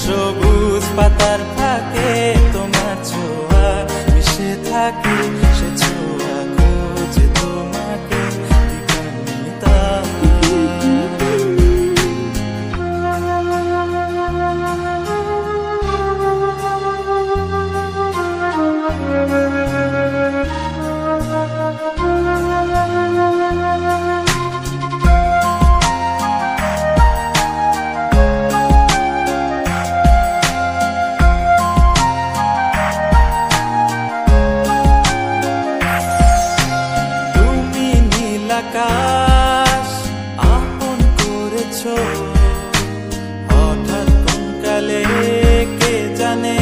সবুজ পাতার ফাঁকে তোমার ছোঁয়া মিশে থাকে, সে ছোঁয়া খোঁজে তোমাকে দিবানিতা। আকাশ আপন করেছ হঠাৎ কোন কালে কে জানে,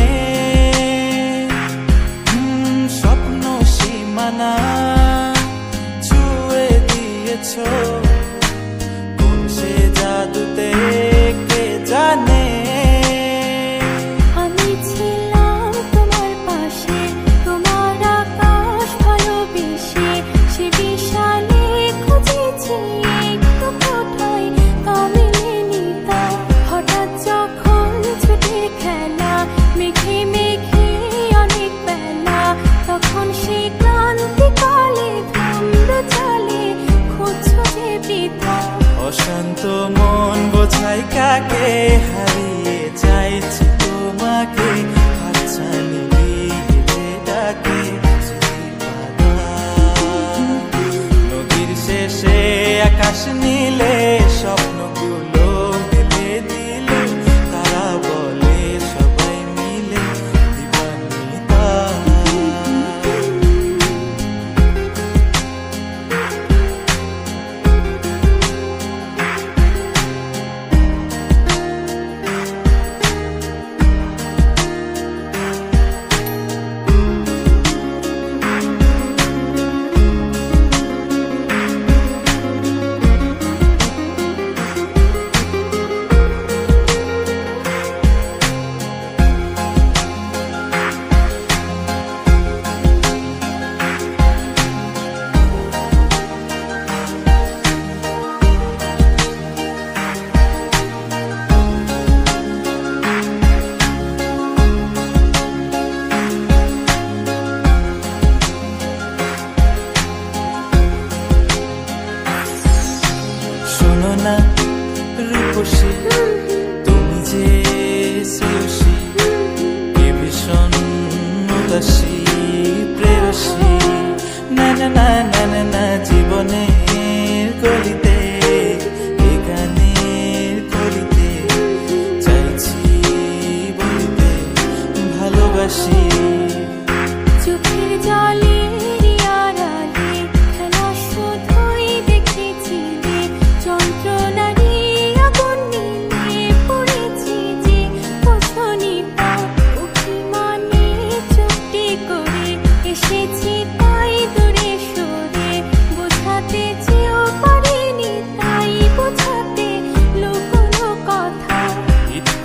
স্বপ্ন সীমানা ছুঁয়ে দিয়েছ কোন সে জাদুতে কে জানে। অশান্ত মন বোঝাই কাকে, হারিয়ে চাইছি তোমাকে, হাতছানি দিয়ে ডাকে নদীর শেষে আকাশ নীলে স্বপ্নগুলো মেলে দিলে, তারা বলে সবাই মিলে দিবানিতা। শোনো না রূপসী, তুমি যে শ্রেয়সী, কে ভীষণ উদাসী প্রেয়সী, না না না না না না জীবনের গলিতে এ গানের কলিতে চাইছি বলিতে ভালোবাসি। চোখের জলে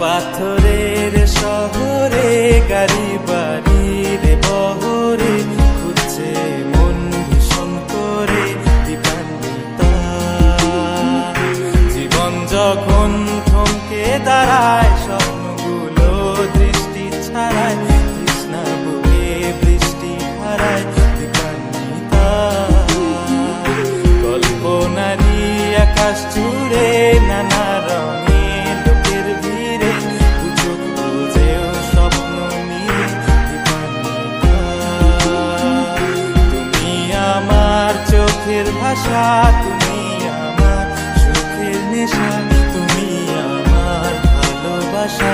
পাথরের শহরে গাড়ি বাড়ির বহরে খুঁজছে মন ভীষণ করে দিবানিতা। জীবন যখন থমকে দাঁড়ায় স্বপ্নগুলো দৃষ্টি ছাড়ায়, তৃষ্ণা বুকে বৃষ্টি হারায় দিবানিতা। কল্পনারি আকাশ জুড়ে নানা রঙে চোখের ভাষা, তুমি আমার সুখের নেশা, তুমি আমার ভালোবাসা।